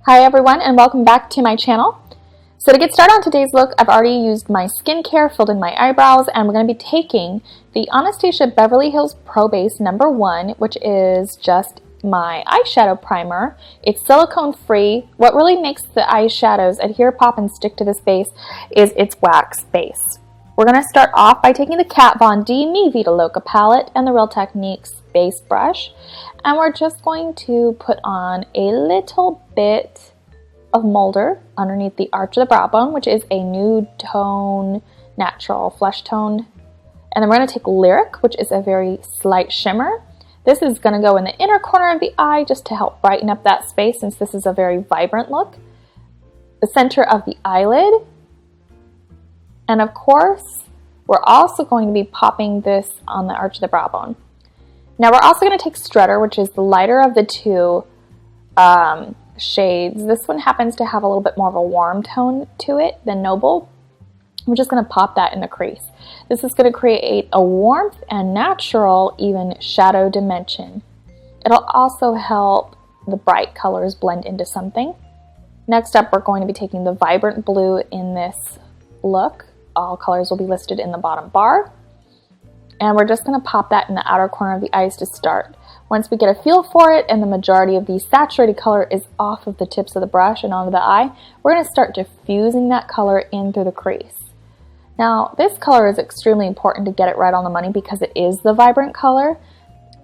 Hi everyone and welcome back to my channel. So to get started on today's look, I've already used my skincare, filled in my eyebrows, and we're going to be taking the Anastasia Beverly Hills Pro Base No. 1, which is just my eyeshadow primer. It's silicone free. What really makes the eyeshadows adhere, pop, and stick to this base is its wax base. We're going to start off by taking the Kat Von D Mi Vita Loca palette and the Real Techniques base brush, and we're just going to put on a little bit of Molder underneath the arch of the brow bone, which is a nude tone, natural flesh tone. And then we're going to take Lyric, which is a very slight shimmer. This is going to go in the inner corner of the eye just to help brighten up that space, since this is a very vibrant look. The center of the eyelid. And of course, we're also going to be popping this on the arch of the brow bone. Now we're also going to take Strutter, which is the lighter of the two shades. This one happens to have a little bit more of a warm tone to it than Noble. We're just going to pop that in the crease. This is going to create a warmth and natural, even shadow dimension. It'll also help the bright colors blend into something. Next up, we're going to be taking the Vibrant Blue in this look. All colors will be listed in the bottom bar. And we're just going to pop that in the outer corner of the eyes to start. Once we get a feel for it and the majority of the saturated color is off of the tips of the brush and onto the eye, we're going to start diffusing that color in through the crease. Now, this color is extremely important to get it right on the money because it is the vibrant color.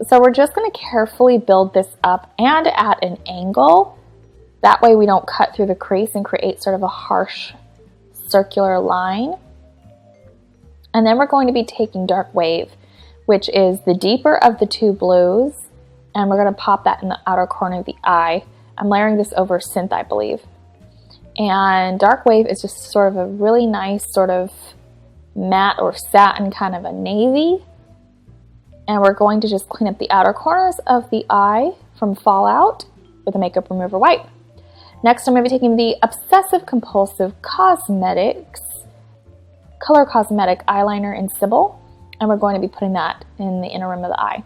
So we're just going to carefully build this up and at an angle. That way we don't cut through the crease and create sort of a harsh circular line. And then we're going to be taking Dark Wave, which is the deeper of the two blues, and we're going to pop that in the outer corner of the eye. I'm layering this over Synth, I believe. And Dark Wave is just sort of a really nice sort of matte or satin kind of a navy. And we're going to just clean up the outer corners of the eye from fallout with a makeup remover wipe. Next, I'm going to be taking the Obsessive Compulsive Cosmetics Color Cosmetic Eyeliner in Sybil, and we're going to be putting that in the inner rim of the eye.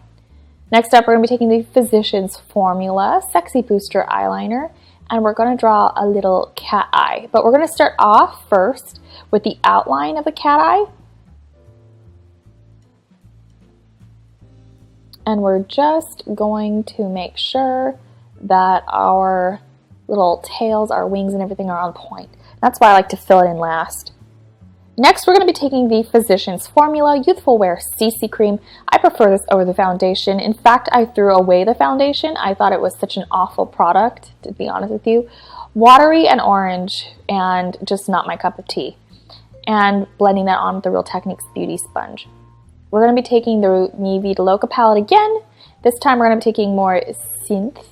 Next up, we're going to be taking the Physicians Formula Sexy Booster Eyeliner, and we're going to draw a little cat eye. But we're going to start off first with the outline of the cat eye. And we're just going to make sure that our little tails, our wings, and everything are on point. That's why I like to fill it in last. Next, we're going to be taking the Physicians Formula Youthful Wear CC Cream. I prefer this over the foundation. In fact, I threw away the foundation. I thought it was such an awful product, to be honest with you. Watery and orange, and just not my cup of tea. And blending that on with the Real Techniques Beauty Sponge. We're going to be taking the Mi Vita Loca palette again. This time we're going to be taking more Synth.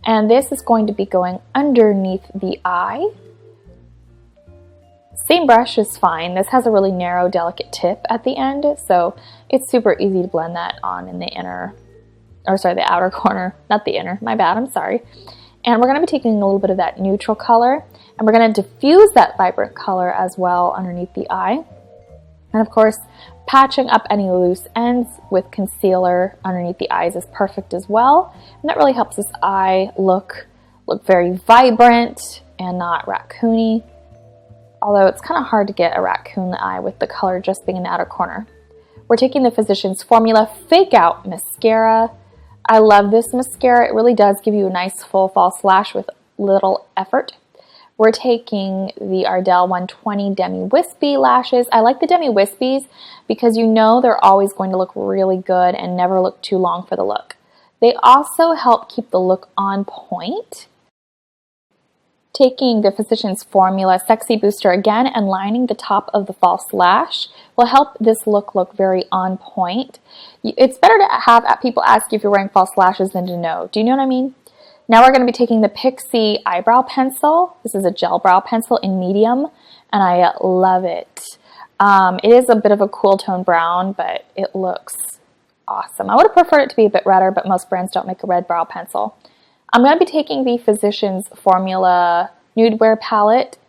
And this is going to be going underneath the eye. Same brush is fine. This has a really narrow, delicate tip at the end, so it's super easy to blend that on in the the outer corner, not the inner, my bad, I'm sorry. And we're going to be taking a little bit of that neutral color, and we're going to diffuse that vibrant color as well underneath the eye. And of course, patching up any loose ends with concealer underneath the eyes is perfect as well, and that really helps this eye look very vibrant and not raccoony. Although it's kind of hard to get a raccoon eye with the color just being in the outer corner. We're taking the Physicians Formula Fake Out Mascara. I love this mascara. It really does give you a nice full false lash with little effort. We're taking the Ardell 120 Demi Wispy lashes. I like the Demi Wispies because you know they're always going to look really good and never look too long for the look. They also help keep the look on point. Taking the Physicians Formula Sexy Booster again and lining the top of the false lash will help this look very on point. It's better to have people ask you if you're wearing false lashes than to know. Do you know what I mean? Now we're going to be taking the Pixie Eyebrow Pencil. This is a gel brow pencil in medium, and I love it. It is a bit of a cool tone brown, but it looks awesome. I would have preferred it to be a bit redder, but most brands don't make a red brow pencil. I'm going to be taking the Physicians Formula Nude Wear Palette,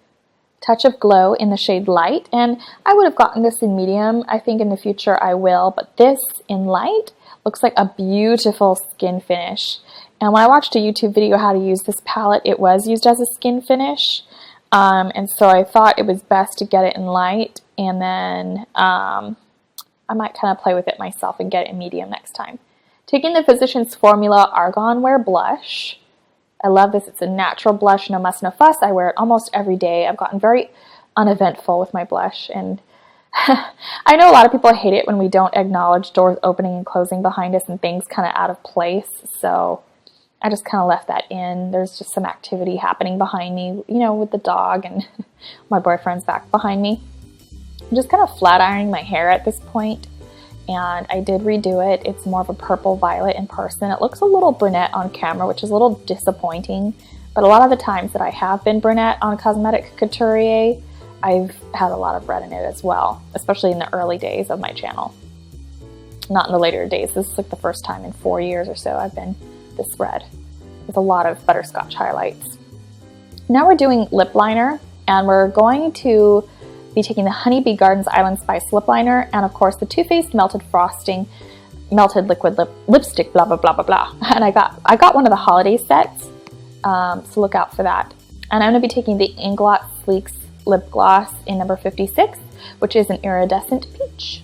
Touch of Glow in the shade Light, and I would have gotten this in medium. I think in the future I will, but this in light looks like a beautiful skin finish. And when I watched a YouTube video how to use this palette, it was used as a skin finish. And so I thought it was best to get it in light, and then I might kind of play with it myself and get it in medium next time. Taking the Physicians Formula Argan Wear Blush. I love this. It's a natural blush, no muss, no fuss. I wear it almost every day. I've gotten very uneventful with my blush, and I know a lot of people hate it when we don't acknowledge doors opening and closing behind us and things kind of out of place, so I just kind of left that in. There's just some activity happening behind me, you know, with the dog, and my boyfriend's back behind me. I'm just kind of flat ironing my hair at this point, and I did redo it. It's more of a purple violet in person. It looks a little brunette on camera, which is a little disappointing, but a lot of the times that I have been brunette on Cosmeticcouturier, I've had a lot of red in it as well, especially in the early days of my channel. Not in the later days. This is like the first time in 4 years or so I've been this red with a lot of butterscotch highlights. Now we're doing lip liner, and we're going to be taking the Honeybee Gardens Island Spice lip liner and of course the Too Faced Melted Frosting Melted Liquid Lipstick blah blah blah blah blah. And I got one of the holiday sets, so look out for that. And I'm going to be taking the Inglot Sleeks lip gloss in number 56, which is an iridescent peach.